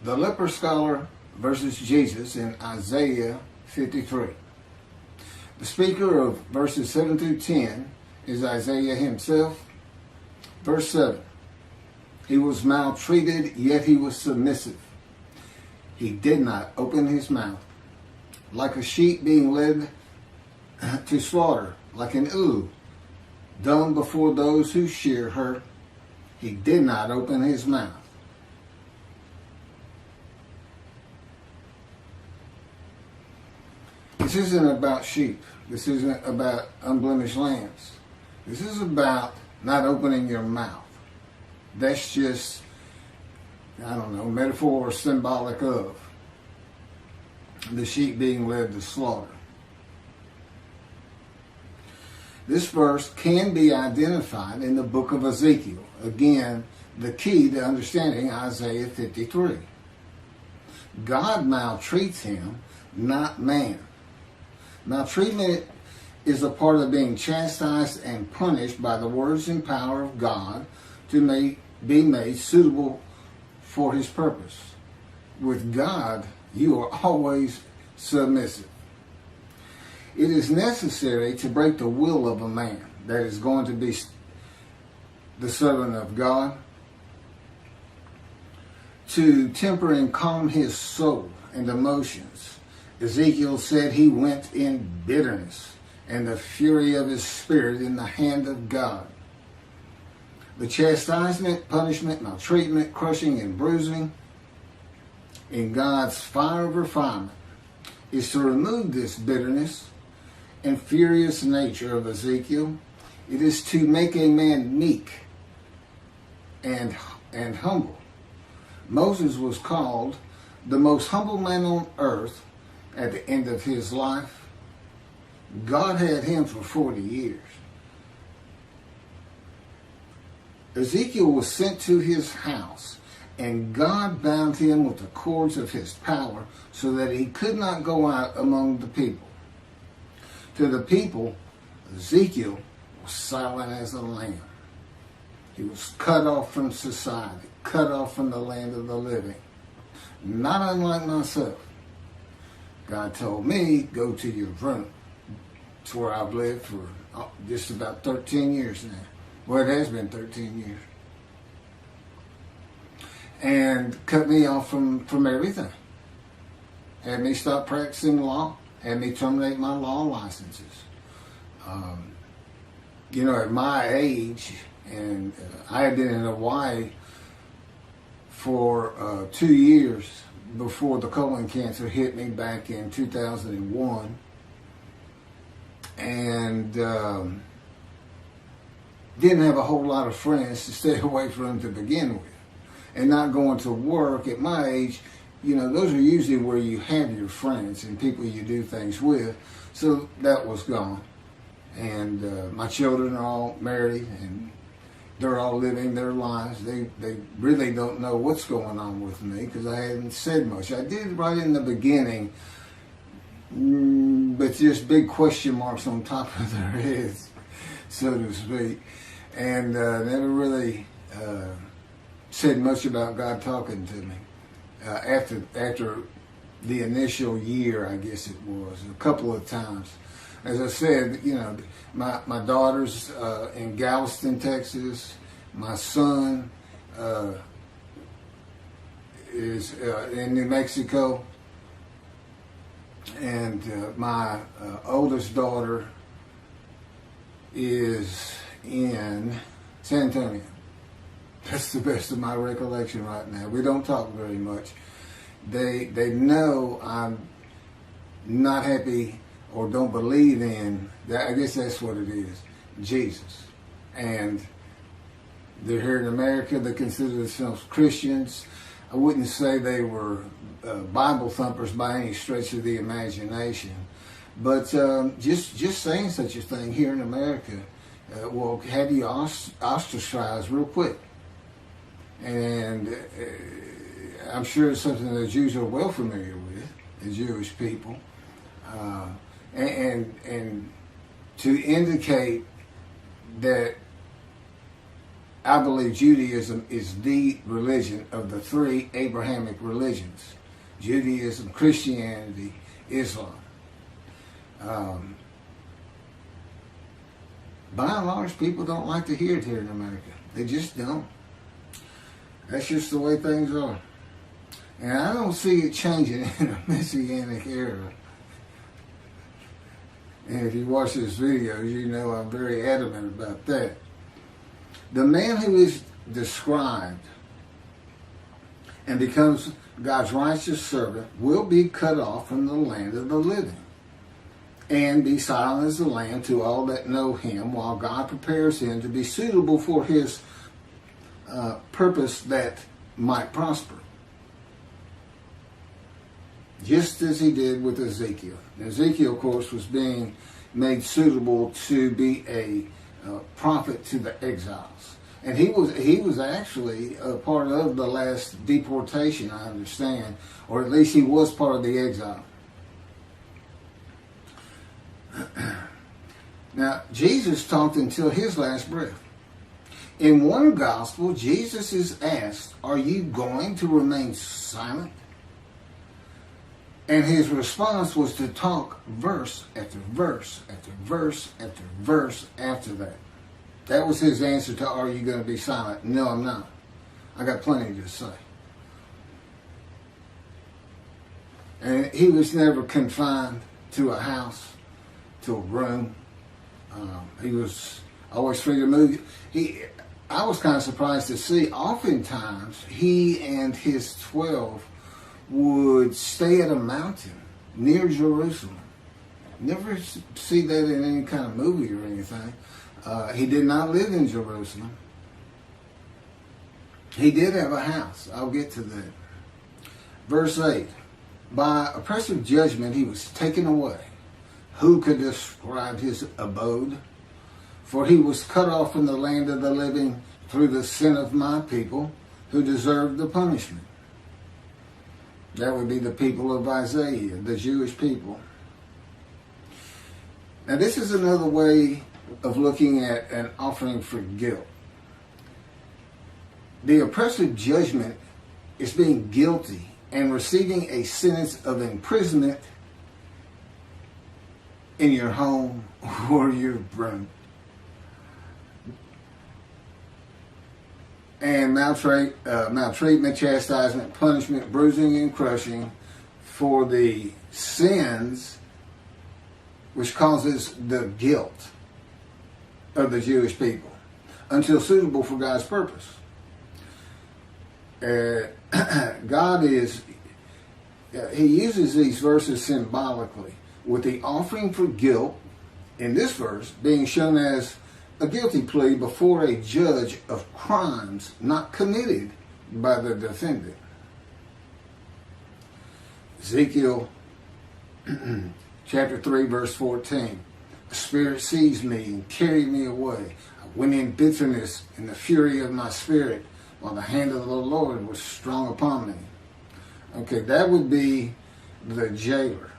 The leper scholar versus Jesus in Isaiah 53. The speaker of verses 7 through 10 is Isaiah himself. Verse 7. He was maltreated, yet he was submissive. He did not open his mouth. Like a sheep being led to slaughter, like an ewe, dumb before those who shear her, he did not open his mouth. This isn't about sheep. This isn't about unblemished lambs. This is about not opening your mouth. That's just, I don't know, metaphor or symbolic of the sheep being led to slaughter. This verse can be identified in the book of Ezekiel. Again, the key to understanding Isaiah 53. God maltreats him, not man. Maltreatment is a part of being chastised and punished by the words and power of God to be made suitable for his purpose. With God, you are always submissive. It is necessary to break the will of a man that is going to be the servant of God, to temper and calm his soul and emotions. Ezekiel said he went in bitterness and the fury of his spirit in the hand of God. The chastisement, punishment, maltreatment, crushing, and bruising in God's fire of refinement is to remove this bitterness and furious nature of Ezekiel. It is to make a man meek and humble. Moses was called the most humble man on earth at the end of his life. God had him for 40 years. Ezekiel was sent to his house, and God bound him with the cords of his power so that he could not go out among the people. To the people, Ezekiel was silent as a lamb. He was cut off from society, cut off from the land of the living. Not unlike myself. God told me, go to your room. It's where I've lived for just about 13 years now. Well, it has been 13 years. And cut me off from everything. Had me stop practicing law. Had me terminate my law licenses. At my age, and I had been in Hawaii for 2 years before the colon cancer hit me back in 2001. And didn't have a whole lot of friends to stay away from to begin with. And not going to work at my age, those are usually where you have your friends and people you do things with. So that was gone. And my children are all married and they're all living their lives. They really don't know what's going on with me because I hadn't said much. I did right in the beginning, but just big question marks on top of their heads, so to speak. And never really said much about God talking to me. After the initial year, I guess it was, a couple of times. As I said, my daughter's in Galveston, Texas. My son is in New Mexico. And my oldest daughter is in San Antonio. That's the best of my recollection right now. We don't talk very much. They know I'm not happy or don't believe in that. I guess that's what it is, Jesus. And they're here in America. They consider themselves Christians. I wouldn't say they were Bible thumpers by any stretch of the imagination, but just saying such a thing here in America will have you ostracized real quick. And I'm sure it's something the Jews are well familiar with, the Jewish people. And to indicate that I believe Judaism is the religion of the three Abrahamic religions: Judaism, Christianity, Islam. By and large, people don't like to hear it here in America. They just don't. That's just the way things are. And I don't see it changing in a Messianic era. And if you watch this video, you know I'm very adamant about that. The man who is described and becomes God's righteous servant will be cut off from the land of the living and be silent as the lamb to all that know him, while God prepares him to be suitable for his purpose that might prosper. Just as he did with Ezekiel. Ezekiel, of course, was being made suitable to be a prophet to the exiles. And he was actually a part of the last deportation, I understand, or at least he was part of the exile. Now, Jesus talked until his last breath. In one gospel, Jesus is asked, "Are you going to remain silent?" And his response was to talk verse after verse after verse after verse after that. That was his answer to, "Are you going to be silent?" No, I'm not. I got plenty to say. And he was never confined to a house, to a room. He was always free to move. I was kind of surprised to see, oftentimes, he and his 12 would stay at a mountain near Jerusalem. Never see that in any kind of movie or anything. He did not live in Jerusalem. He did have a house. I'll get to that. Verse 8. By oppressive judgment he was taken away. Who could describe his abode? For he was cut off from the land of the living through the sin of my people, who deserved the punishment. That would be the people of Isaiah, the Jewish people. Now this is another way of looking at an offering for guilt. The oppressive judgment is being guilty and receiving a sentence of imprisonment in your home or your room. And maltreatment, chastisement, punishment, bruising, and crushing for the sins which causes the guilt of the Jewish people until suitable for God's purpose. God he uses these verses symbolically, with the offering for guilt in this verse being shown as a guilty plea before a judge of crimes not committed by the defendant. Ezekiel chapter 3 verse 14. The Spirit seized me and carried me away. I went in bitterness in the fury of my spirit, while the hand of the Lord was strong upon me. Okay, that would be the jailer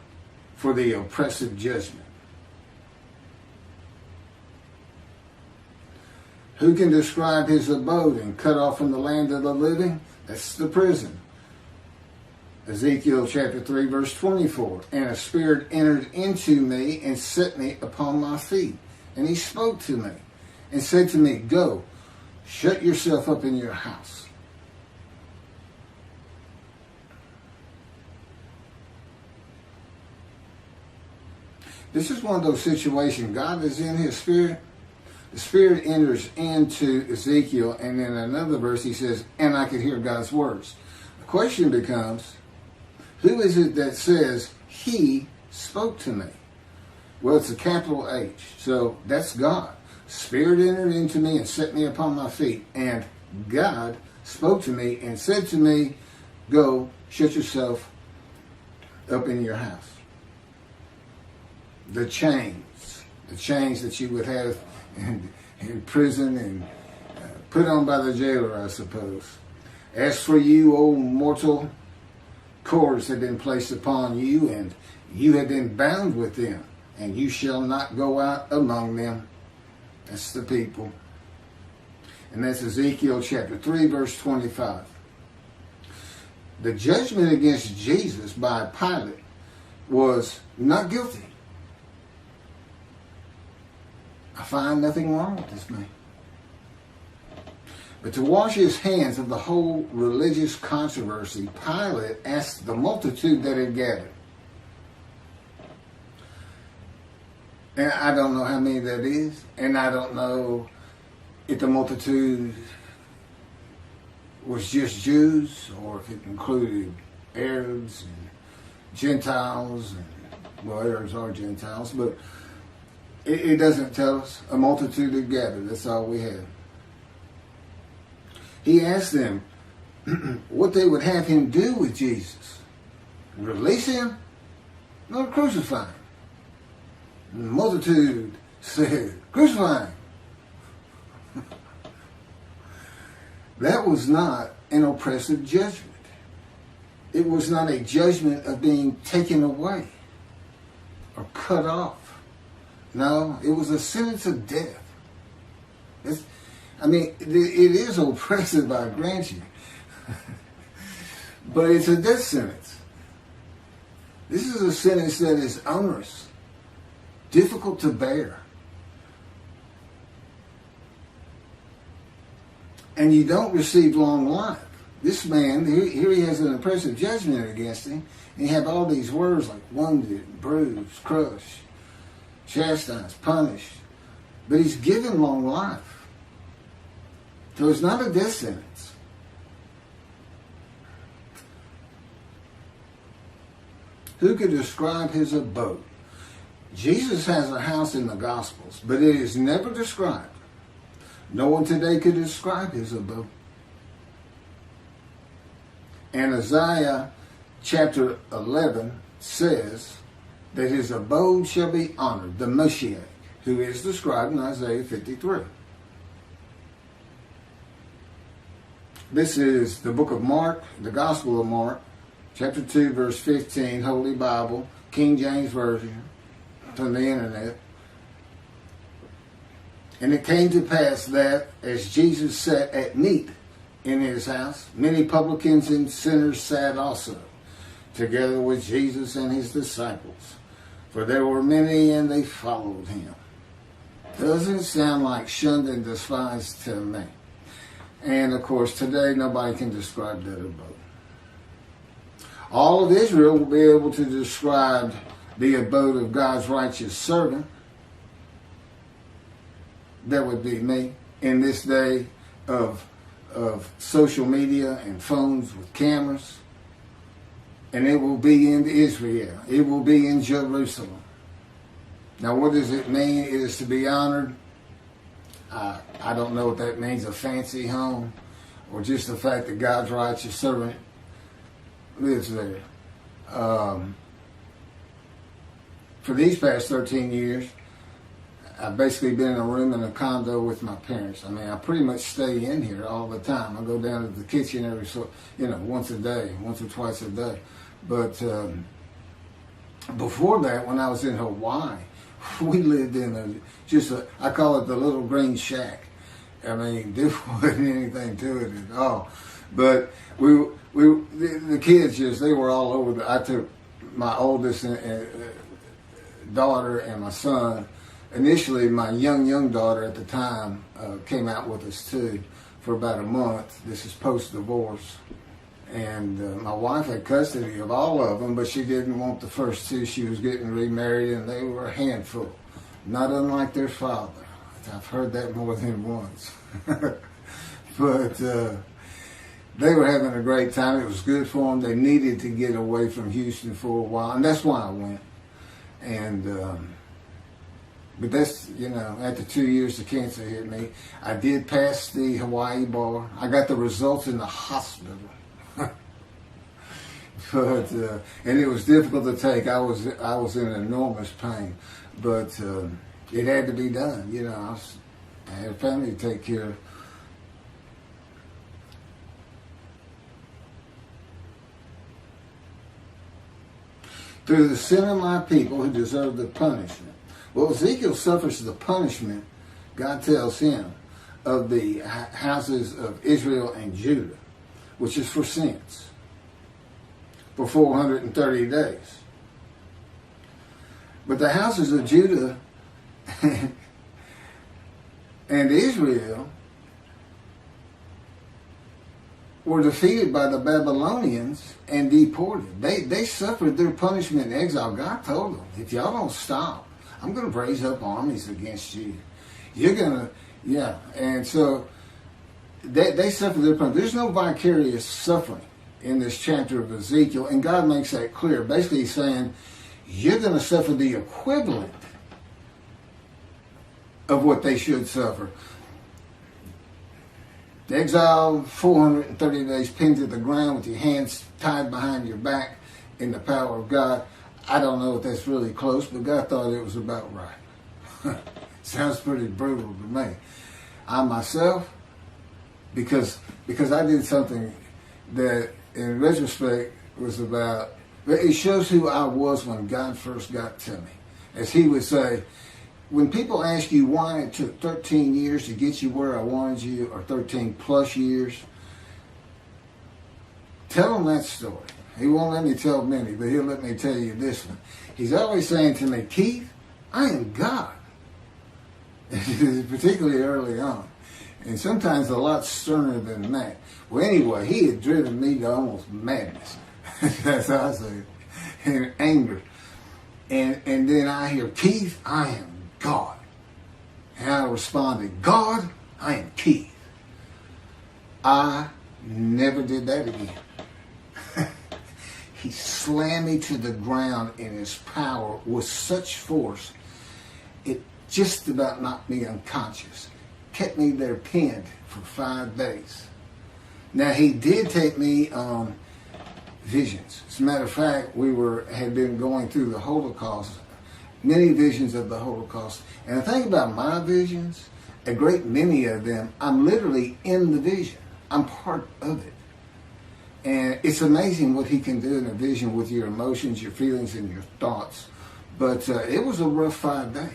for the oppressive judgment. Who can describe his abode and cut off from the land of the living? That's the prison. Ezekiel chapter 3 verse 24. And a spirit entered into me and set me upon my feet. And he spoke to me and said to me, "Go, shut yourself up in your house." This is one of those situations. God is in his spirit. The Spirit enters into Ezekiel, and in another verse he says, "And I could hear God's words." The question becomes, who is it that says, "He spoke to me"? Well, it's a capital H, so that's God. Spirit entered into me and set me upon my feet, and God spoke to me and said to me, "Go, shut yourself up in your house." The chains that you would have in prison and put on by the jailer, I suppose. As for you, O mortal, cords have been placed upon you, and you have been bound with them, and you shall not go out among them. That's the people. And that's Ezekiel chapter 3, verse 25. The judgment against Jesus by Pilate was not guilty. I find nothing wrong with this man. But to wash his hands of the whole religious controversy, Pilate asked the multitude that had gathered. And I don't know how many that is, and I don't know if the multitude was just Jews or if it included Arabs and Gentiles, and well, Arabs are Gentiles, but it doesn't tell us. A multitude had gathered, that's all we have. He asked them what they would have him do with Jesus. Release him? No, crucify him. And the multitude said, crucify him. That was not an oppressive judgment. It was not a judgment of being taken away or cut off. No, it was a sentence of death. It is oppressive, I grant you. But it's a death sentence. This is a sentence that is onerous, difficult to bear. And you don't receive long life. This man, here he has an oppressive judgment against him, and you have all these words like wounded, bruised, crushed, chastised, punished. But he's given long life. So it's not a death sentence. Who could describe his abode? Jesus has a house in the Gospels, but it is never described. No one today could describe his abode. And Isaiah chapter 11 says that his abode shall be honored, the Moshiach, who is described in Isaiah 53. This is the book of Mark, the Gospel of Mark, chapter 2, verse 15, Holy Bible, King James Version, from the internet. And it came to pass that as Jesus sat at meat in his house, many publicans and sinners sat also, together with Jesus and his disciples. For there were many, and they followed him. Doesn't sound like shunned and despised to me. And of course, today nobody can describe that abode. All of Israel will be able to describe the abode of God's righteous servant. That would be me in this day of social media and phones with cameras. And it will be in Israel. It will be in Jerusalem. Now, what does it mean? It is to be honored. I don't know what that means, a fancy home, or just the fact that God's righteous servant lives there. For these past 13 years, I've basically been in a room in a condo with my parents. I mean, I pretty much stay in here all the time. I go down to the kitchen once a day, once or twice a day. But before that, when I was in Hawaii, we lived in I call it the little green shack. I mean, there wasn't anything to it at all. But the kids they were all over. I took my oldest daughter and my son. Initially, my young daughter at the time came out with us too for about a month. This is post-divorce. And my wife had custody of all of them, but she didn't want the first two. She was getting remarried, and they were a handful, not unlike their father. I've heard that more than once. But they were having a great time. It was good for them. They needed to get away from Houston for a while, and that's why I went. And but that's, after 2 years the cancer hit me. I did pass the Hawaii bar. I got the results in the hospital. But and it was difficult to take. I was in enormous pain, but it had to be done. I had a family to take care of. Through the sin of my people who deserve the punishment. Well, Ezekiel suffers the punishment. God tells him, of the houses of Israel and Judah, which is for sins, for 430 days. But the houses of Judah and Israel were defeated by the Babylonians and deported. They suffered their punishment in exile. God told them, if y'all don't stop, I'm going to raise up armies against you. You're going to, yeah. And so they suffered their punishment. There's no vicarious suffering in this chapter of Ezekiel, and God makes that clear. Basically, he's saying, you're going to suffer the equivalent of what they should suffer. The exile, 430 days pinned to the ground with your hands tied behind your back in the power of God. I don't know if that's really close, but God thought it was about right. Sounds pretty brutal to me. I myself, because I did something that in retrospect was about, it shows who I was when God first got to me. As he would say, when people ask you why it took 13 years to get you where I wanted you, or 13 plus years, tell them that story. He won't let me tell many, but he'll let me tell you this one. He's always saying to me, Keith, I am God. Particularly early on. And sometimes a lot sterner than that. Well, anyway, he had driven me to almost madness. That's how I say it. And anger. And then I hear, Keith, I am God. And I responded, God, I am Keith. I never did that again. He slammed me to the ground in his power with such force, it just about knocked me unconscious. Kept me there pinned for 5 days. Now, he did take me on visions. As a matter of fact, had been going through the Holocaust, many visions of the Holocaust. And the thing about my visions, a great many of them, I'm literally in the vision. I'm part of it. And it's amazing what he can do in a vision with your emotions, your feelings, and your thoughts. But it was a rough 5 days.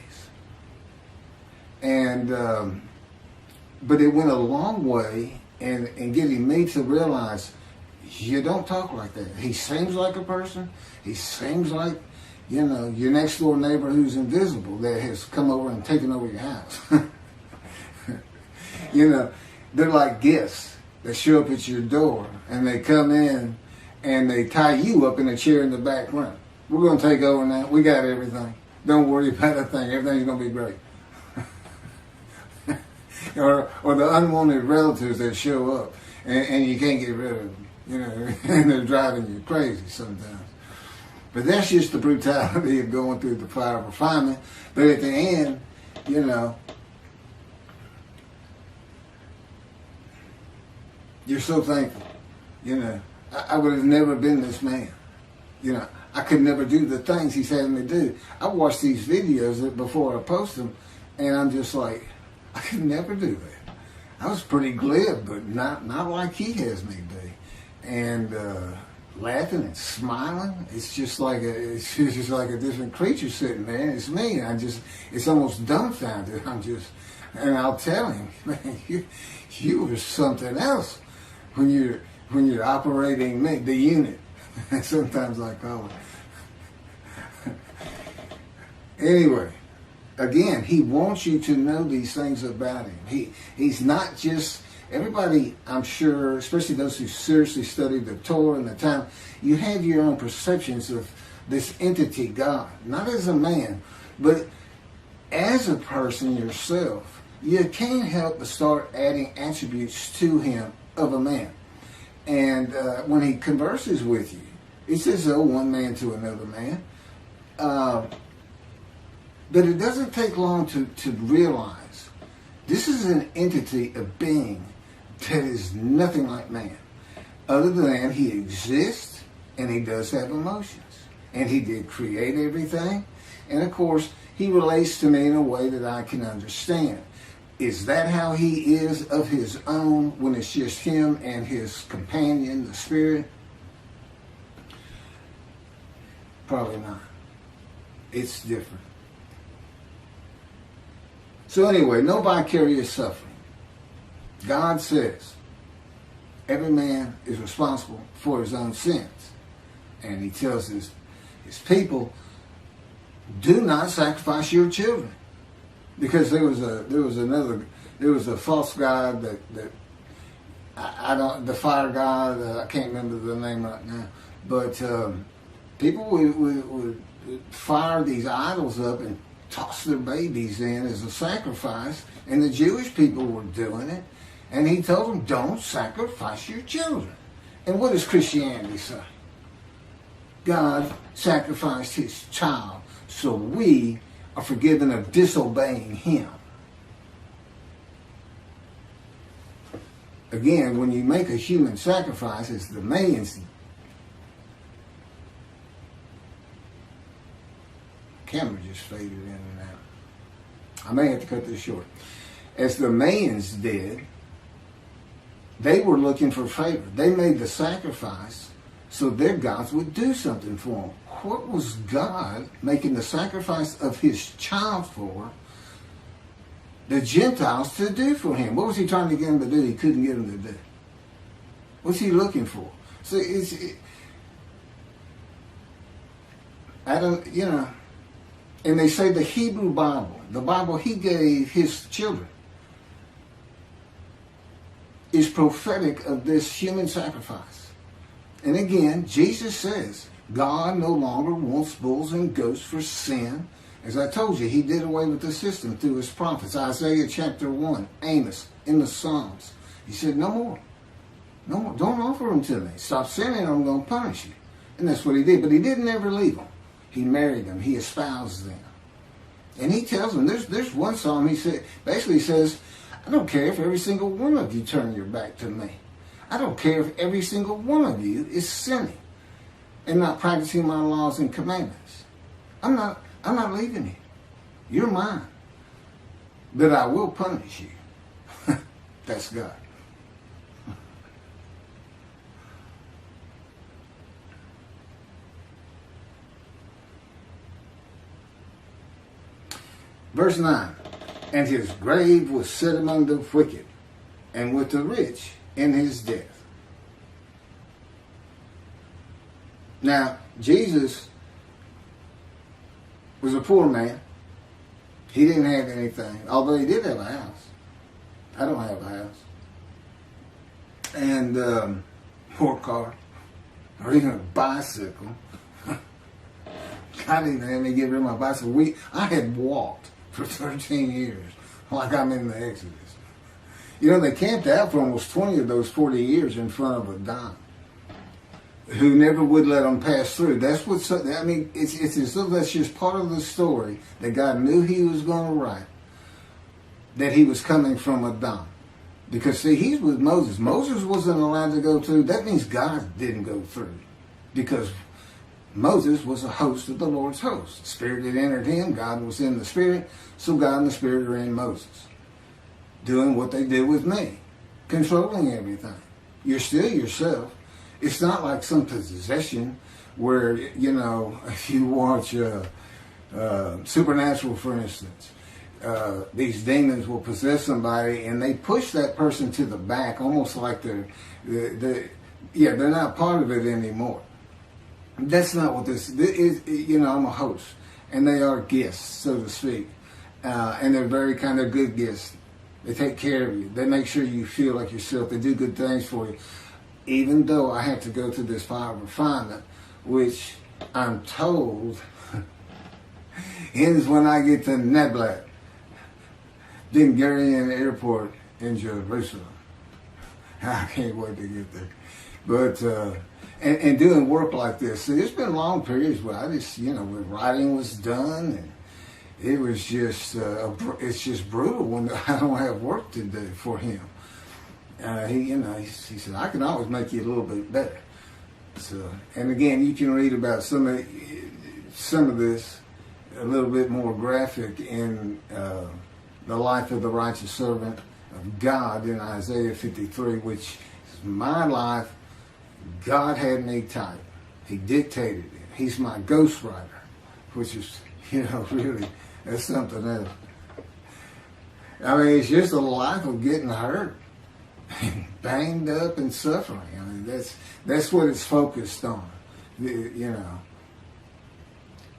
And but it went a long way in getting me to realize you don't talk like that. He seems like a person. He seems like, your next door neighbor who's invisible that has come over and taken over your house. They're like guests that show up at your door and they come in and they tie you up in a chair in the back room. We're going to take over now. We got everything. Don't worry about a thing. Everything's going to be great. or the unwanted relatives that show up and you can't get rid of them, and they're driving you crazy sometimes. But that's just the brutality of going through the fire of refinement. But at the end, you're so thankful. I would have never been this man. I could never do the things he's having me do. I watch these videos before I post them, and I'm just like, I could never do that. I was pretty glib, but not like he has me be. And laughing and smiling, it's just like a different creature sitting there, and it's me. And it's almost dumbfounded. And I'll tell him, man, you were something else when you're operating the unit. Sometimes I call it. Anyway, again, he wants you to know these things about him. He's not just, everybody, I'm sure, especially those who seriously study the Torah and the time, you have your own perceptions of this entity, God. Not as a man, but as a person yourself. You can't help but start adding attributes to him of a man. And when he converses with you, he says, one man to another man. But it doesn't take long to realize this is an entity, a being that is nothing like man. Other than he exists and he does have emotions. And he did create everything. And of course, he relates to me in a way that I can understand. Is that how he is of his own when it's just him and his companion, the spirit? Probably not. It's different. So anyway, no vicarious suffering. God says every man is responsible for his own sins. And he tells his people, do not sacrifice your children. Because there was a false god that I don't, the fire god, I can't remember the name right now, but people would fire these idols up and toss their babies in as a sacrifice, and the Jewish people were doing it, and he told them, don't sacrifice your children. And what does Christianity say? God sacrificed his child, so we are forgiven of disobeying him. Again, when you make a human sacrifice, it's the man's. Camera just faded in and out. I may have to cut this short. As the Mayans did, they were looking for favor. They made the sacrifice so their gods would do something for them. What was God making the sacrifice of his child for the Gentiles to do for him? What was he trying to get them to do he couldn't get them to do? What's he looking for? So I don't, and they say the Hebrew Bible, the Bible he gave his children, is prophetic of this human sacrifice. And again, Jesus says, God no longer wants bulls and goats for sin. As I told you, he did away with the system through his prophets. Isaiah chapter 1, Amos, in the Psalms. He said, no more. No more. Don't offer them to me. Stop sinning, I'm going to punish you. And that's what he did. But he didn't ever leave them. He married them. He espoused them. And he tells them, there's one psalm he said, basically says, I don't care if every single one of you turn your back to me. I don't care if every single one of you is sinning and not practicing my laws and commandments. I'm not leaving you. You're mine. But I will punish you. That's God. Verse 9. And his grave was set among the wicked, and with the rich in his death. Now, Jesus was a poor man. He didn't have anything, although he did have a house. I don't have a house. And or a car, or even a bicycle. God didn't have me get rid of my bicycle. I had walked for 13 years, like I'm in the Exodus. They camped out for almost 20 of those 40 years in front of a Don who never would let them pass through. That's what's, it's as though that's just part of the story that God knew he was going to write, that he was coming from a Don. Because, see, he's with Moses. Moses wasn't allowed to go through. That means God didn't go through. Because Moses was a host of the Lord's host. The Spirit had entered him. God was in the Spirit. So God and the Spirit are in Moses. Doing what they did with me. Controlling everything. You're still yourself. It's not like some possession where, if you watch Supernatural, for instance, these demons will possess somebody and they push that person to the back, almost like they're not part of it anymore. That's not what this is. I'm a host, and they are guests, so to speak, and they're very kind of good guests. They take care of you. They make sure you feel like yourself. They do good things for you. Even though I have to go through this fire of refinement, which I'm told ends when I get to Neblat, Ben Gurion Airport in Jerusalem. I can't wait to get there. But and doing work like this, see, there's been long periods where I just, when writing was done, and it was just it's just brutal when I don't have work to do for him. He said, I can always make you a little bit better. So, and again, you can read about some of this a little bit more graphic in the life of the righteous servant of God in Isaiah 53, which is my life. God had me type. He dictated it. He's my ghostwriter, which is, really, that's something else. It's just a life of getting hurt. banged up and suffering. I mean, that's what it's focused on, you know.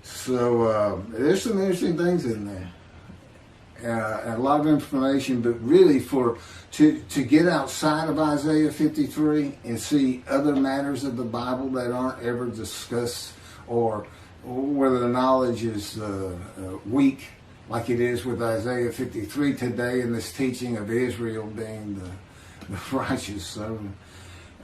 So there's some interesting things in there. A lot of information, but really to get outside of Isaiah 53 and see other matters of the Bible that aren't ever discussed, or whether the knowledge is weak, like it is with Isaiah 53 today in this teaching of Israel being the righteous servant.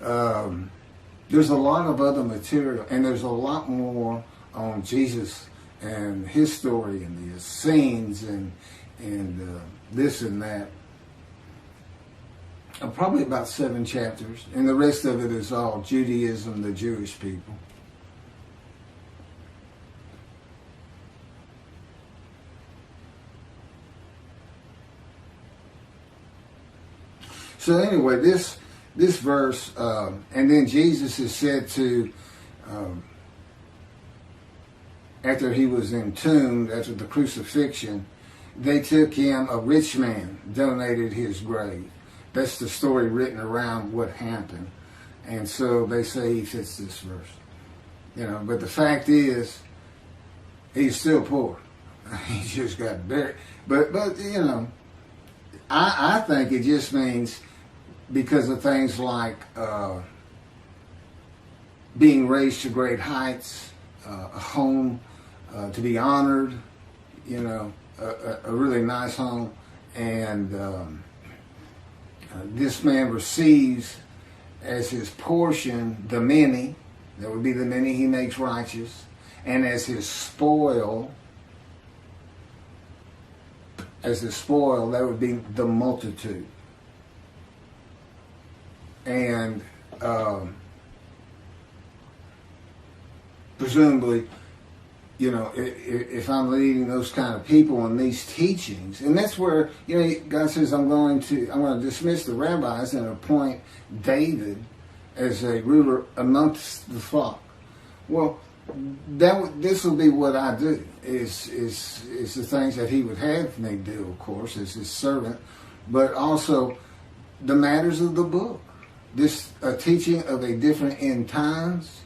There's a lot of other material, and there's a lot more on Jesus and his story and the Essenes and this and that. Probably about 7 chapters, and the rest of it is all Judaism, the Jewish people. So anyway, this verse, and then Jesus is said to, after he was entombed, after the crucifixion, they took him, a rich man donated his grave. That's the story written around what happened. And so they say he fits this verse. You know, but the fact is, he's still poor. He just got buried. But you know, I think it just means because of things like being raised to great heights, a home to be honored, you know, a really nice home, and this man receives as his portion the many, that would be the many he makes righteous, and as his spoil, that would be the multitude. And presumably, you know, if I'm leading those kind of people in these teachings, and that's where, you know, God says, I'm going to dismiss the rabbis and appoint David as a ruler amongst the flock. Well, this will be what I do. Is the things that he would have me do, of course, as his servant, but also the matters of the book. This teaching of a different end times,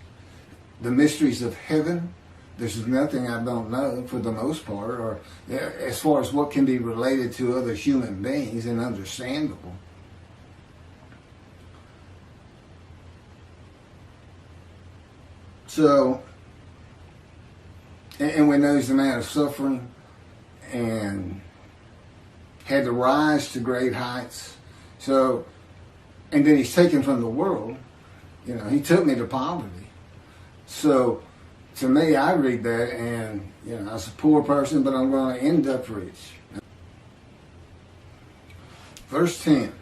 the mysteries of heaven. There's nothing I don't know for the most part, or as far as what can be related to other human beings and understandable. So, and we know he's a man of suffering and had to rise to great heights. So, and then he's taken from the world. You know, he took me to poverty. So, to me, I read that, and, you know, I was a poor person, but I'm going to end up rich. Verse 10.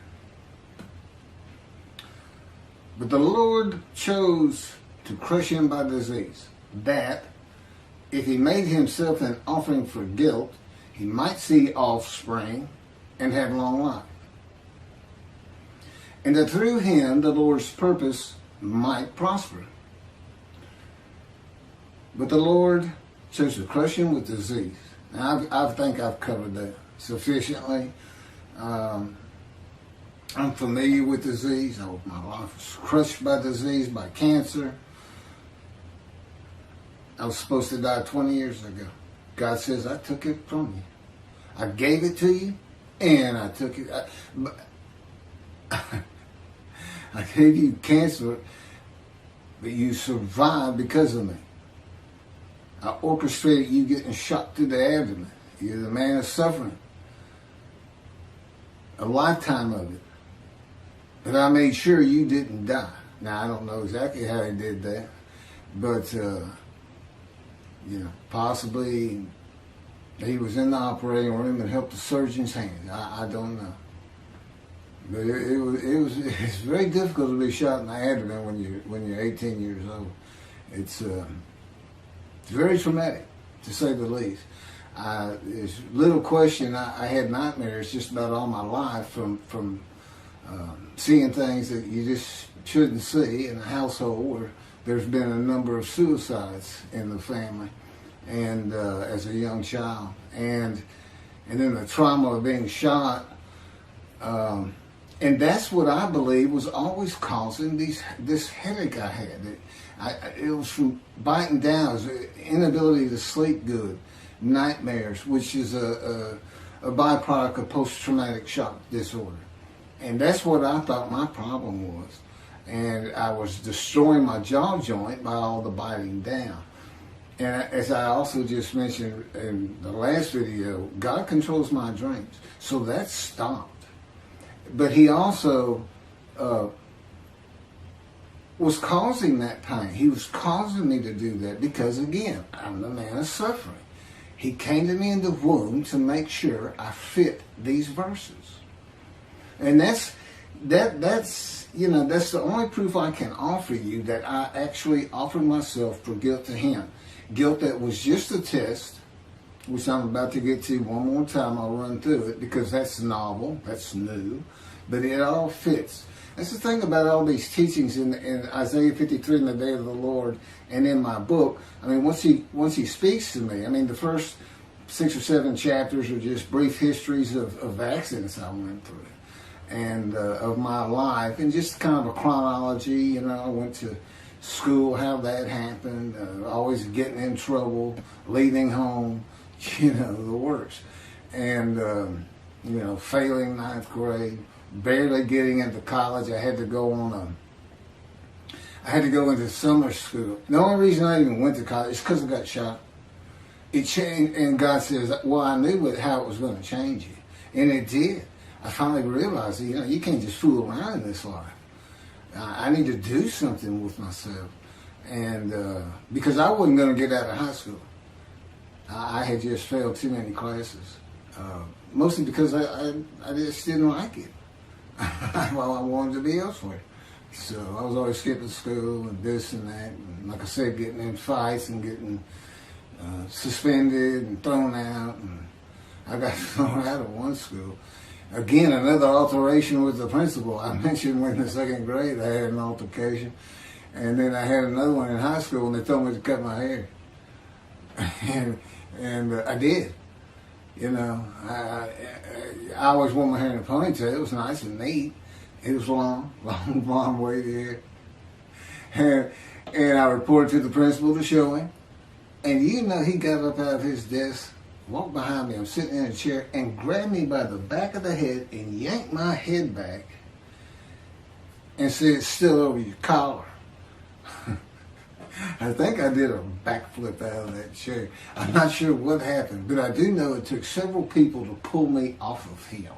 But the Lord chose to crush him by disease, that, if he made himself an offering for guilt, he might see offspring and have long life. And that through him the Lord's purpose might prosper. But the Lord chose to crush him with disease. Now, I think I've covered that sufficiently. I'm familiar with disease. My life was crushed by disease, by cancer. I was supposed to die 20 years ago. God says, I took it from you. I gave it to you, and I took it. I gave you cancer, but you survived because of me. I orchestrated you getting shot through the abdomen. You're the man of suffering. A lifetime of it. But I made sure you didn't die. Now, I don't know exactly how he did that, but, you know, possibly he was in the operating room and helped the surgeon's hand. I don't know. But it's very difficult to be shot in the abdomen when you're 18 years old. It's very traumatic, to say the least. There's little question. I had nightmares just about all my life from seeing things that you just shouldn't see in a household where there's been a number of suicides in the family, and as a young child, and then the trauma of being shot. And that's what I believe was always causing this headache I had. It was from biting down, it was inability to sleep good, nightmares, which is a byproduct of post-traumatic shock disorder. And that's what I thought my problem was. And I was destroying my jaw joint by all the biting down. And as I also just mentioned in the last video, God controls my dreams. So that stopped. But he also was causing that pain. He was causing me to do that because, again, I'm the man of suffering. He came to me in the womb to make sure I fit these verses. And that's the only proof I can offer you that I actually offered myself for guilt to him. Guilt that was just a test, which I'm about to get to one more time. I'll run through it because that's novel, that's new, but it all fits. That's the thing about all these teachings in Isaiah 53 in the day of the Lord and in my book. I mean, once he speaks to me, I mean, the first 6 or 7 chapters are just brief histories of accidents I went through and of my life and just kind of a chronology. I went to school, how that happened, always getting in trouble, leaving home, the works. And, failing 9th grade, barely getting into college. I had to go into summer school. The only reason I even went to college is because I got shot. It changed, and God says, well, I knew how it was going to change you. And it did. I finally realized that, you can't just fool around in this life. I need to do something with myself. And because I wasn't going to get out of high school. I had just failed too many classes. Mostly because I just didn't like it. Well, I wanted to be elsewhere. So I was always skipping school and this and that. And like I said, getting in fights and getting suspended and thrown out. And I got thrown out of one school. Again, another alteration with the principal. I mentioned when in the 2nd grade I had an altercation. And then I had another one in high school and they told me to cut my hair. and I did. I always wore my hair in a ponytail. It was nice and neat. It was long blonde wavy hair. And I reported to the principal to show him. And he got up out of his desk, walked behind me, I'm sitting in a chair, and grabbed me by the back of the head and yanked my head back and said, still over your collar. I think I did a backflip out of that chair. I'm not sure what happened, but I do know it took several people to pull me off of him.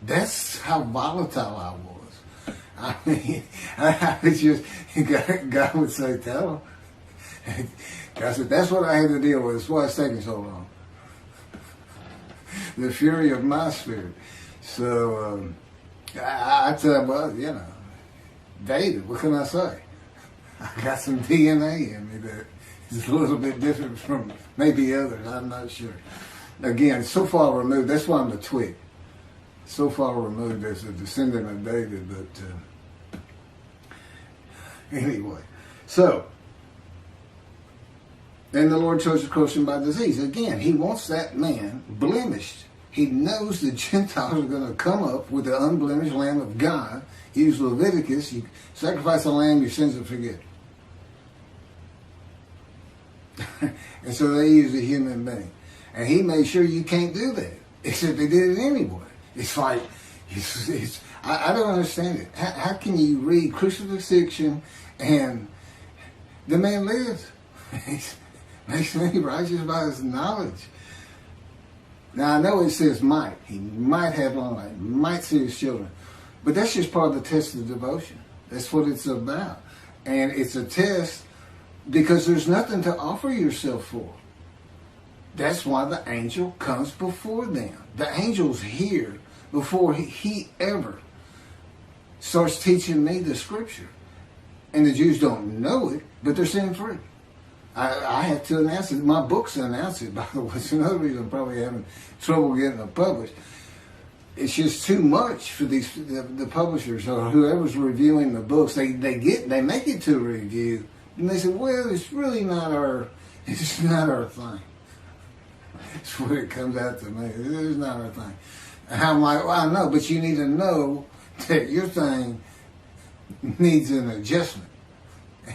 That's how volatile I was. I mean, I was just, God would say, tell him. God said, that's what I had to deal with. That's why it's taking so long. The fury of my spirit. So, I tell him, well, David, what can I say? I got some DNA in me that is a little bit different from maybe others. I'm not sure. Again, so far removed. That's why I'm the twig. So far removed as a descendant of David. But anyway, so then the Lord chose to curse him by disease. Again, he wants that man blemished. He knows the Gentiles are going to come up with the unblemished Lamb of God. Use Leviticus. You sacrifice a lamb, your sins are forgiven. And so they used a human being. And he made sure you can't do that. Except they did it anyway. It's like, I don't understand it. How can you read crucifixion and the man lives? Makes me righteous by his knowledge. Now I know it says might. He might have long life, might see his children. But that's just part of the test of devotion. That's what it's about. And it's a test because there's nothing to offer yourself for. That's why the angel comes before them. The angel's here before he ever starts teaching me the scripture. And the Jews don't know it, but they're sin free. I have to announce it. My books announce it, by the way. It's another reason I'm probably having trouble getting it published. It's just too much for the publishers or whoever's reviewing the books. They make it to a review, and they say, well, it's really not our thing. That's what it comes out to me. It's not our thing. And I'm like, well, I know, but you need to know that your thing needs an adjustment.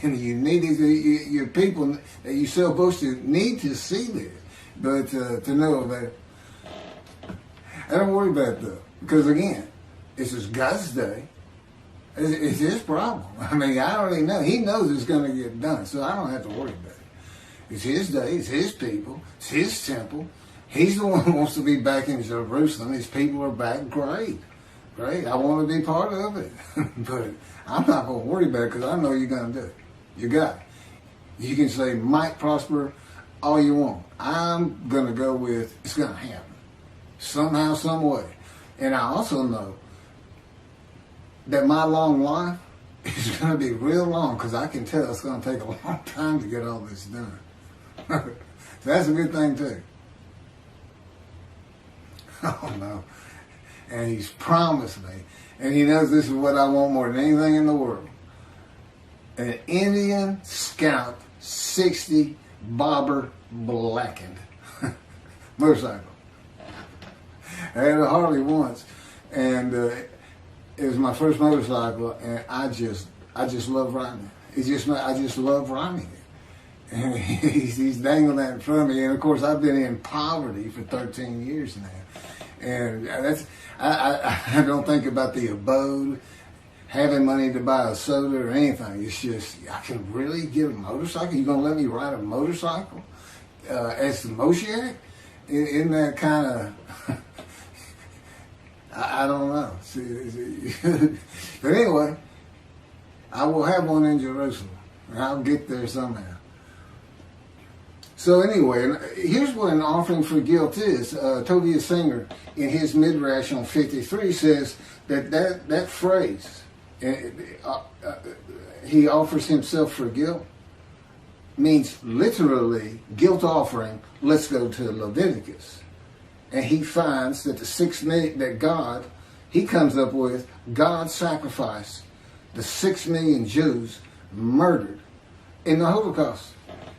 And you need your people that you're supposed to need to see this. But to know that, I don't worry about it though. Because again, this is God's day. It's his problem. I mean, I already know. He knows it's going to get done. So I don't have to worry about it. It's his day. It's his people. It's his temple. He's the one who wants to be back in Jerusalem. His people are back. Great. Great. I want to be part of it. But I'm not going to worry about it because I know you're going to do it. You got it. You can say might prosper all you want. I'm going to go with it's going to happen. Somehow, some way. And I also know that my long life is going to be real long because I can tell it's going to take a long time to get all this done. So that's a good thing too. Oh no. And he's promised me, and he knows this is what I want more than anything in the world. An Indian Scout 60 bobber blackened motorcycle. I had a Harley once, and it was my first motorcycle, and I just love riding it. I just love riding it. And he's dangling that in front of me, and of course I've been in poverty for 13 years now, and I don't think about the abode, having money to buy a soda or anything. It's just I can really get a motorcycle. You gonna let me ride a motorcycle as the Moshiach? Isn't that kind of I don't know. But anyway, I will have one in Jerusalem, and I'll get there somehow. So anyway, here's what an offering for guilt is. Tovia Singer, in his Midrash on 53, says that phrase, he offers himself for guilt, means literally guilt offering. Let's go to Leviticus. And he finds that the 6 million that God, he comes up with, God sacrificed the 6 million Jews murdered in the Holocaust.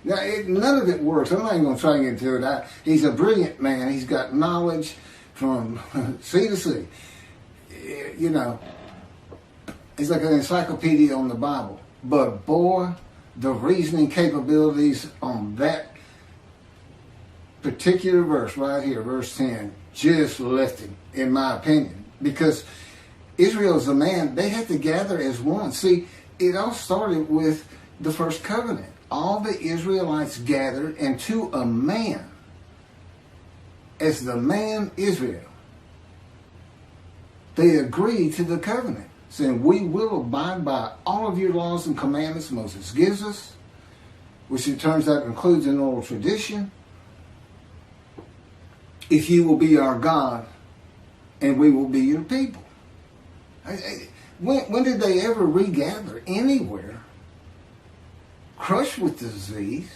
Now, none of it works. I'm not even going to try and get into it. He's a brilliant man. He's got knowledge from sea to sea. You know, he's like an encyclopedia on the Bible. But boy, the reasoning capabilities on that particular verse right here, verse 10, just left him, in my opinion. Because Israel's a man, they had to gather as one. See, it all started with the first covenant. All the Israelites gathered, and to a man, as the man Israel, they agreed to the covenant, saying, we will abide by all of your laws and commandments Moses gives us, which it turns out includes an oral tradition, if you will be our God, and we will be your people. When did they ever regather anywhere? Crushed with disease,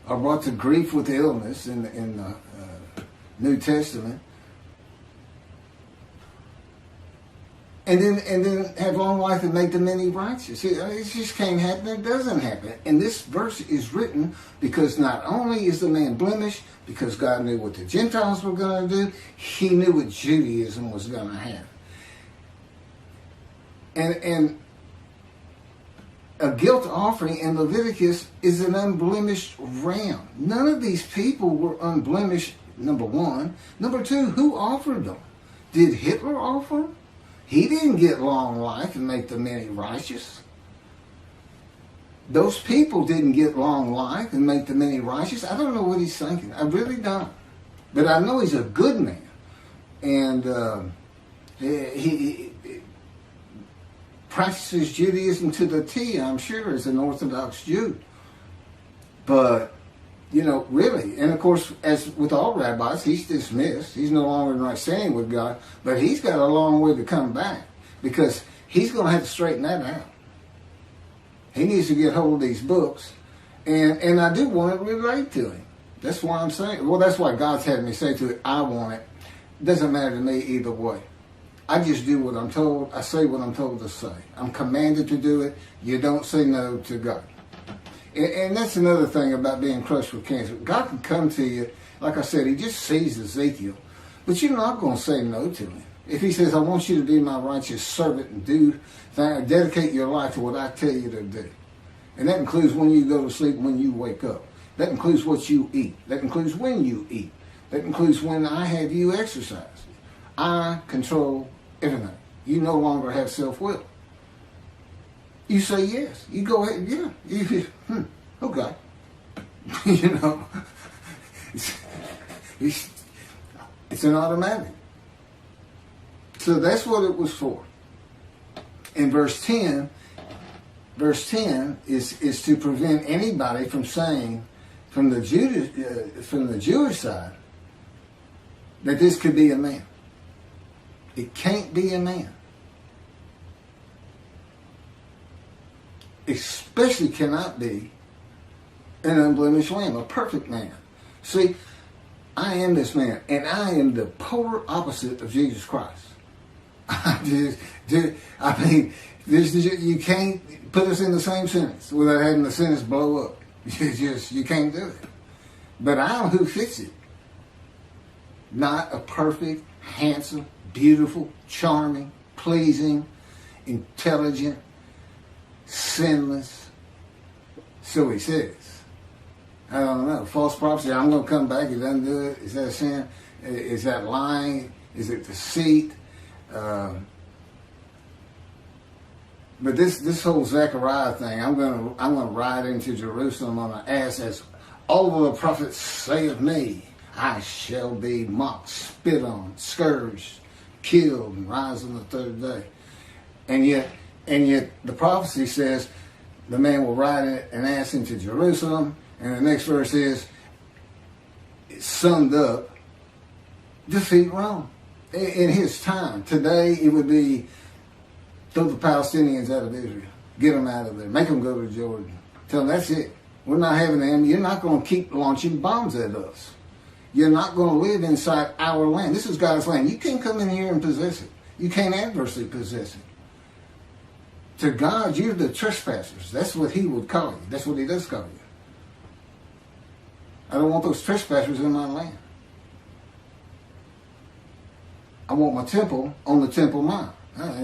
or brought to grief with illness in the New Testament, and then have long life and make the many righteous. It just can't happen. It doesn't happen. And this verse is written because not only is the man blemished, because God knew what the Gentiles were going to do, he knew what Judaism was going to have. And a guilt offering in Leviticus is an unblemished ram. None of these people were unblemished, number one. Number two, who offered them? Did Hitler offer them? He didn't get long life and make the many righteous. Those people didn't get long life and make the many righteous. I don't know what he's thinking. I really don't. But I know he's a good man. And he practices Judaism to the T, I'm sure, as an Orthodox Jew. But, you know, really, and of course, as with all rabbis, he's dismissed. He's no longer in right standing with God, but he's got a long way to come back because he's going to have to straighten that out. He needs to get hold of these books, and I do want to relate to him. That's why I'm saying, well, that's why God's had me say to it, I want it. Doesn't matter to me either way. I just do what I'm told. I say what I'm told to say. I'm commanded to do it. You don't say no to God. And that's another thing about being crushed with cancer. God can come to you, like I said, he just sees Ezekiel. But you're not going to say no to him. If he says, I want you to be my righteous servant and dedicate your life to what I tell you to do. And that includes when you go to sleep, when you wake up. That includes what you eat. That includes when you eat. That includes when I have you exercise. I control everything. You no longer have self-will. You say yes. You go ahead, yeah. Okay. You know, it's an automatic. So that's what it was for. In verse 10 is to prevent anybody from saying, from the Jewish side, that this could be a man. It can't be a man. Especially cannot be an unblemished lamb, a perfect man. See, I am this man, and I am the polar opposite of Jesus Christ. You can't put us in the same sentence without having the sentence blow up. You can't do it. But I'm who fits it. Not a perfect, handsome, beautiful, charming, pleasing, intelligent, sinless. So he says. I don't know. False prophecy, I'm going to come back. He doesn't do it. Is that sin? Is that lying? Is it deceit? But this whole Zechariah thing, I'm gonna ride into Jerusalem on an ass as all the prophets say of me, I shall be mocked, spit on, scourged, killed, and rise on the third day. And yet the prophecy says the man will ride an ass into Jerusalem, and the next verse is, it's summed up, defeat Rome. In his time, today it would be throw the Palestinians out of Israel, get them out of there, make them go to Jordan, tell them that's it. We're not having them. You're not going to keep launching bombs at us. You're not going to live inside our land. This is God's land. You can't come in here and possess it. You can't adversely possess it. To God, you're the trespassers. That's what he would call you. That's what he does call you. I don't want those trespassers in my land. I want my temple on the Temple Mount.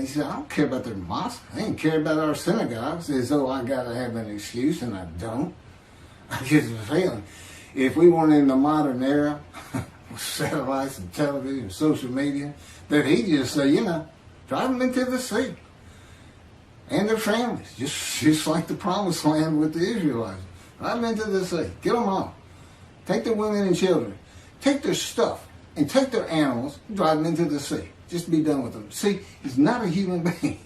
He said, I don't care about their mosque. I ain't care about our synagogues as though I got to have an excuse, and I don't. I just have a feeling. If we weren't in the modern era with satellites and television and social media, that he'd just say, drive them into the sea. And their families, just like the promised land with the Israelites. Drive them into the sea. Get them all. Take their women and children. Take their stuff. And take their animals, drive them into the sea. Just be done with them. See, he's not a human being.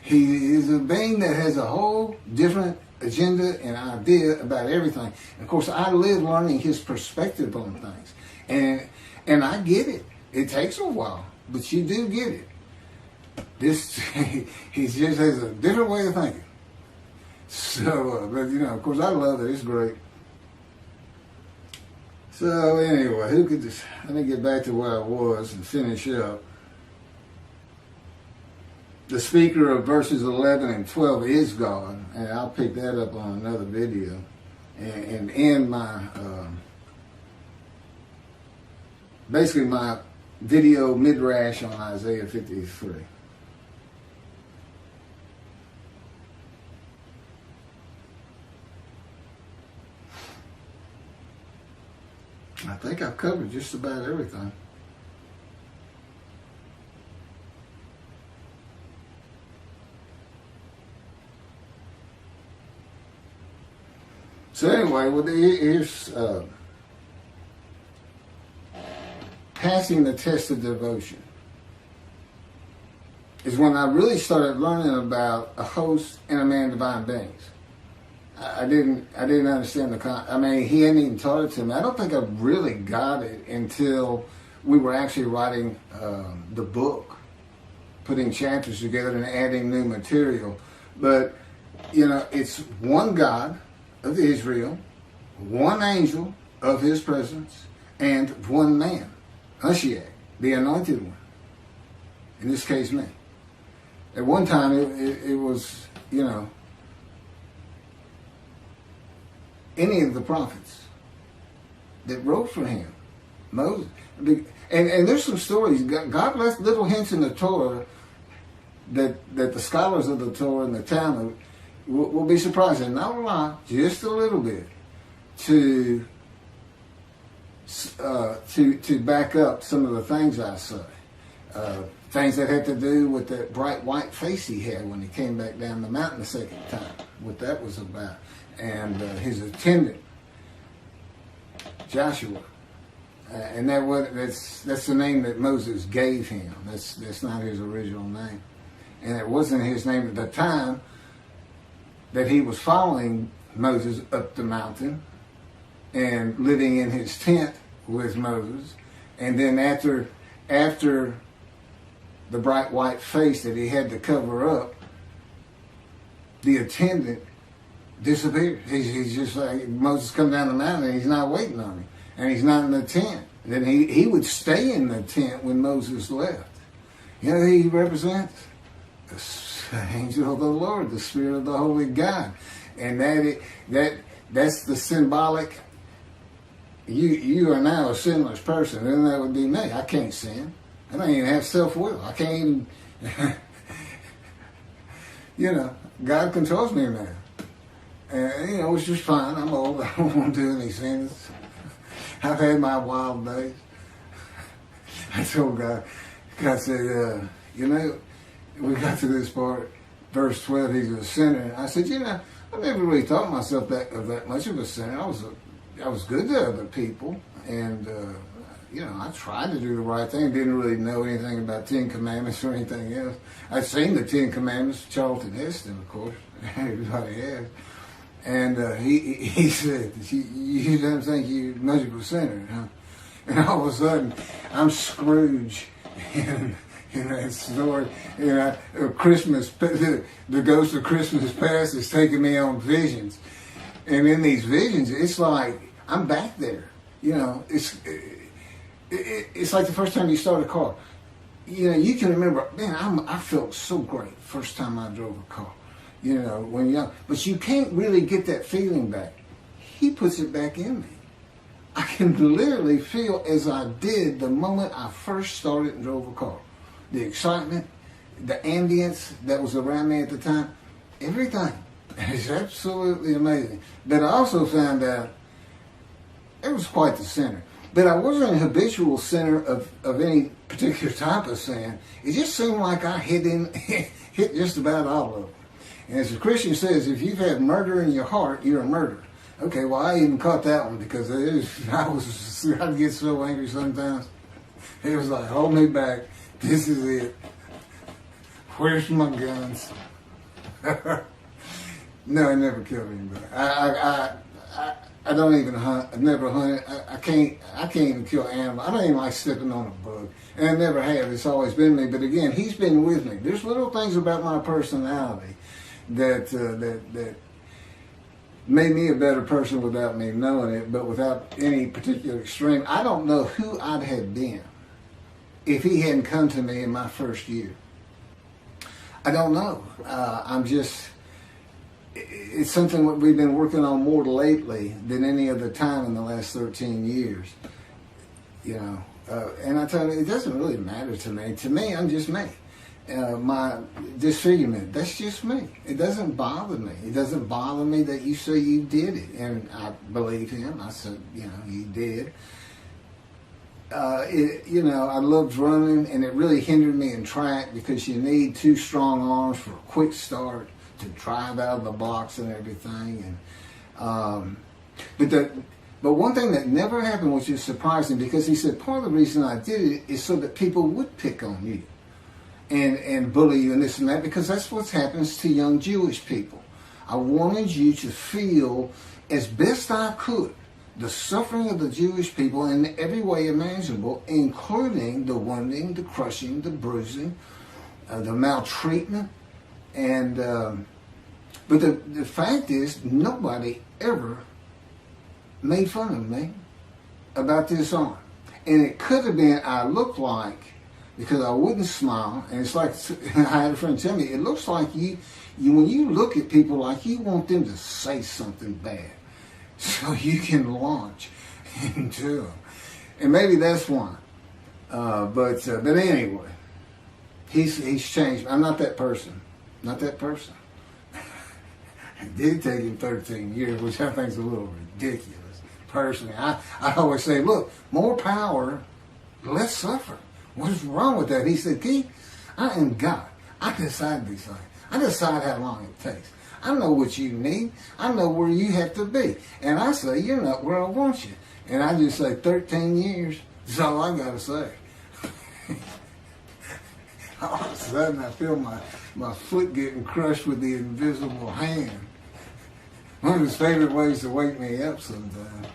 He is a being that has a whole different agenda and idea about everything. And of course, I live learning his perspective on things. And I get it. It takes a while, but you do get it. He just has a different way of thinking. So, but of course, I love it. It's great. So anyway, let me get back to where I was and finish up. The speaker of verses 11 and 12 is God, and I'll pick that up on another video and end my, basically my video midrash on Isaiah 53. I think I've covered just about everything. So anyway, here's passing the test of devotion. Is when I really started learning about a host and a man divine beings. I didn't understand he hadn't even taught it to me. I don't think I really got it until we were actually writing the book, putting chapters together and adding new material. But, it's one God of Israel, one angel of his presence, and one man, Moshiach, the anointed one. In this case, me. At one time, it was, any of the prophets that wrote for him, Moses. And there's some stories. God left little hints in the Torah that the scholars of the Torah and the Talmud will be surprised, and not a lot, just a little bit, to back up some of the things I say. Things that had to do with that bright white face he had when he came back down the mountain the second time, what that was about. And his attendant, Joshua. And that's the name that Moses gave him. That's not his original name. And it wasn't his name at the time that he was following Moses up the mountain and living in his tent with Moses. And then after the bright white face that he had to cover up, the attendant disappeared. He's just like, Moses come down the mountain and he's not waiting on him. And he's not in the tent. Then he would stay in the tent when Moses left. You know who he represents? The angel of the Lord, the Spirit of the Holy God. And that's the symbolic, you are now a sinless person, and that would be me. I can't sin. I don't even have self-will. I can't even, God controls me now. And, it's just fine. I'm old. I don't want to do any sins. I've had my wild days. I told God said, we got to this part, verse 12, he's a sinner. I said, I never really thought myself that much of a sinner. I was good to other people, and, I tried to do the right thing. Didn't really know anything about 10 Commandments or anything else. I'd seen the 10 Commandments, Charlton Heston, of course. Everybody has. And he said, you don't think you're much of a sinner, huh? And all of a sudden, I'm Scrooge in that story. Christmas, the ghost of Christmas past is taking me on visions. And in these visions, it's like, I'm back there. It's like the first time you start a car. You can remember, man, I felt so great first time I drove a car. When young, but you can't really get that feeling back. He puts it back in me. I can literally feel as I did the moment I first started and drove a car. The excitement, the ambience that was around me at the time, everything. It's absolutely amazing. But I also found out it was quite the sinner. But I wasn't a habitual sinner of any particular type of sin. It just seemed like I hit just about all of them. And as the Christian says, if you've had murder in your heart, you're a murderer. Okay, well, I even caught that one because I'd get so angry sometimes. It was like, hold me back. This is it. Where's my guns? No, I never killed anybody. I don't even hunt. I've never hunted. I can't even kill animals. I don't even like stepping on a bug. And I never have. It's always been me. But again, he's been with me. There's little things about my personality that made me a better person without me knowing it, but without any particular extreme. I don't know who I'd have been if he hadn't come to me in my first year. I don't know. It's something that we've been working on more lately than any other time in the last 13 years. And I tell you, it doesn't really matter to me. To me, I'm just me. My disfigurement, that's just me. It doesn't bother me. It doesn't bother me that you say you did it. And I believe him. I said, you did. I loved running, and it really hindered me in track because you need 2 strong arms for a quick start to drive out of the blocks and everything. And but one thing that never happened, which is surprising, because he said part of the reason I did it is so that people would pick on you and bully you and this and that, because that's what happens to young Jewish people. I wanted you to feel as best I could the suffering of the Jewish people in every way imaginable, including the wounding, the crushing, the bruising, the maltreatment. And but the fact is, nobody ever made fun of me about this arm. And it could have been I looked like, because I wouldn't smile, and it's like, I had a friend tell me, it looks like you when you look at people, like you want them to say something bad so you can launch into them. And maybe that's why. But anyway, he's changed. I'm not that person. Not that person. It did take him 13 years, which I think is a little ridiculous. Personally, I always say, look, more power, less suffer. What's wrong with that? He said, Keith, I am God. I decide these things. I decide how long it takes. I know what you need. I know where you have to be. And I say, you're not where I want you. And I just say 13 years. That's all I got to say. All of a sudden, I feel my foot getting crushed with the invisible hand. One of his favorite ways to wake me up sometimes.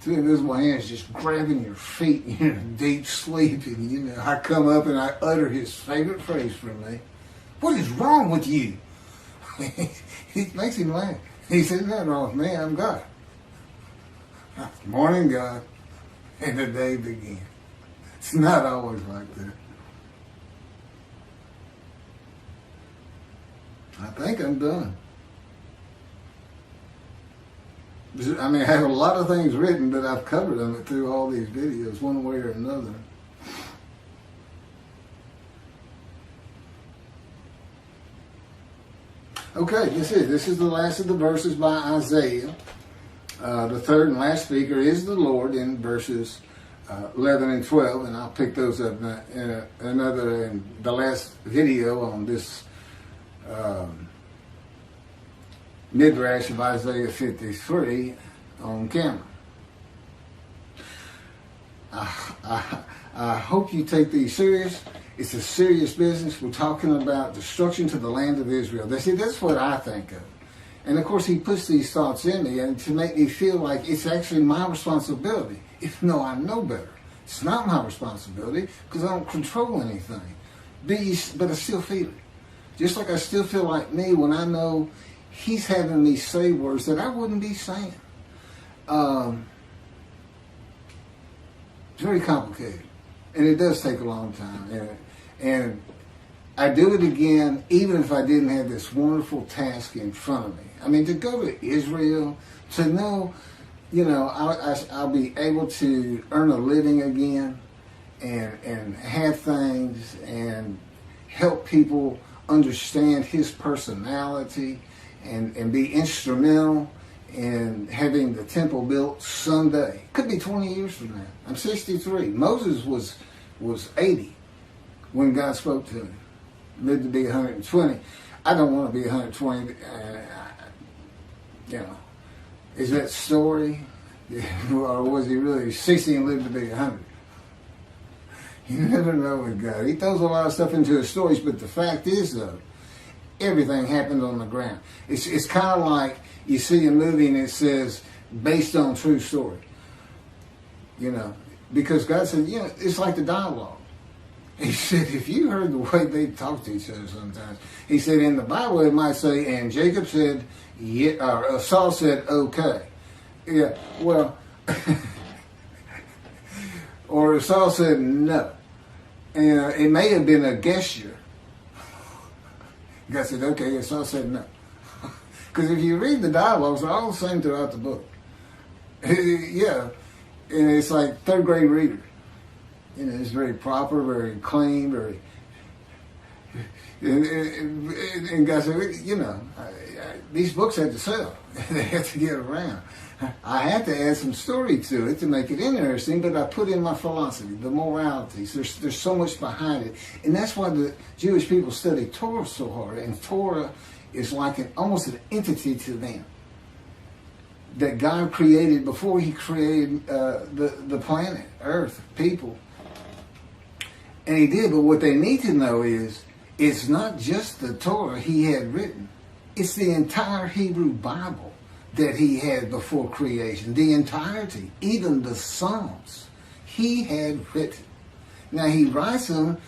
Two invisible hands just grabbing your feet and you're in deep sleep. And, I come up and I utter his favorite phrase for me. What is wrong with you? It makes him laugh. He said, nothing wrong with me. I'm God. Morning, God. And the day begins. It's not always like that. I think I'm done. I mean, I have a lot of things written, but I've covered them through all these videos, one way or another. Okay, this is the last of the verses by Isaiah. The third and last speaker is the Lord in verses 11 and 12, and I'll pick those up in the last video on this midrash of Isaiah 53 on camera. I hope you take these serious. It's a serious business. We're talking about destruction to the land of Israel. That's what I think of. And of course, he puts these thoughts in me and to make me feel like it's actually my responsibility. Even though I know better. It's not my responsibility because I don't control anything. But I still feel it. Just like I still feel like me when I know he's having me say words that I wouldn't be saying. It's very complicated. And it does take a long time. And I do it again, even if I didn't have this wonderful task in front of me. I mean, to go to Israel, to know, I'll be able to earn a living again and have things and help people understand his personality and be instrumental in having the temple built someday. Could be 20 years from now. I'm 63. Moses was 80 when God spoke to him. Lived to be 120. I don't want to be 120. Is that story? Or was he really 60 and lived to be 100? You never know with God. He throws a lot of stuff into his stories, but the fact is, though, everything happened on the ground. It's kind of like you see a movie and it says, based on true story. Because God said, it's like the dialogue. He said, if you heard the way they talk to each other sometimes, he said, in the Bible it might say, and Jacob said, or Saul said, okay. Yeah, well, or Saul said, no. And it may have been a gesture. God said, okay, and Saul said, no. Because if you read the dialogues, they're all the same throughout the book. Yeah, and it's like third grade reader. It's very proper, very clean, very. And God said, these books have to sell. They have to get around. I had to add some story to it to make it interesting, but I put in my philosophy, the moralities. There's so much behind it. And that's why the Jewish people study Torah so hard. And Torah is like almost an entity to them that God created before he created the planet, Earth, people. And he did, but what they need to know is it's not just the Torah he had written. It's the entire Hebrew Bible that he had before creation. The entirety, even the Psalms, he had written. Now he writes them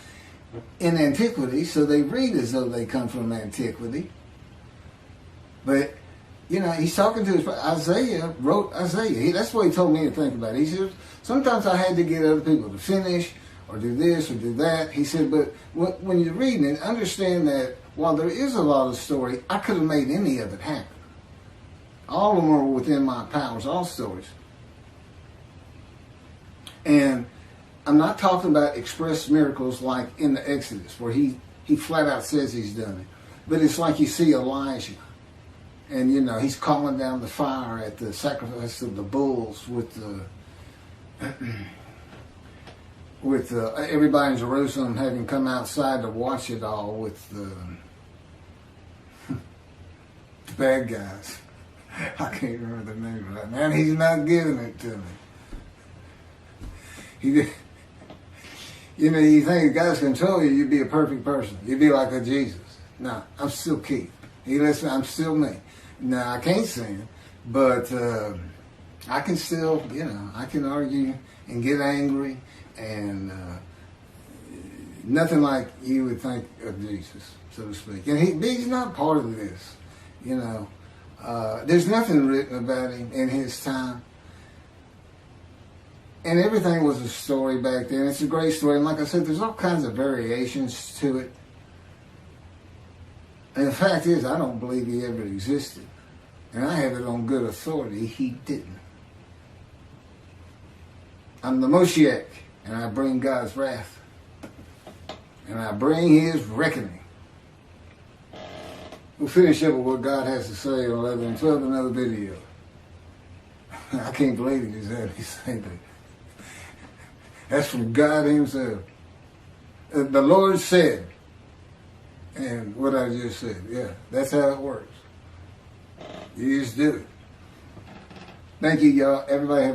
in antiquity, so they read as though they come from antiquity. But, he's talking to his... Isaiah wrote Isaiah. That's what he told me to think about. He said, sometimes I had to get other people to finish or do this or do that. He said, but when you're reading it, understand that while there is a lot of story, I could have made any of it happen. All of them are within my powers, all stories. And I'm not talking about express miracles like in the Exodus, where he flat out says he's done it. But it's like you see Elijah, and he's calling down the fire at the sacrifice of the bulls with everybody in Jerusalem having come outside to watch it all with the bad guys. I can't remember their name right now. And he's not giving it to me. You think God's control you, you'd be a perfect person. You'd be like a Jesus. No, I'm still Keith. Listen, I'm still me. Now, I can't sing, but I can still, I can argue and get angry, and nothing like you would think of Jesus, so to speak. And he's not part of this, There's nothing written about him in his time. And everything was a story back then. It's a great story. And like I said, there's all kinds of variations to it. And the fact is, I don't believe he ever existed. And I have it on good authority, he didn't. I'm the Moshiach, and I bring God's wrath. And I bring his reckoning. We'll finish up with what God has to say in 11 and 12, another video. I can't believe he just had me say that. That's from God himself. The Lord said, and what I just said, yeah, that's how it works. You just do it. Thank you, y'all. Everybody have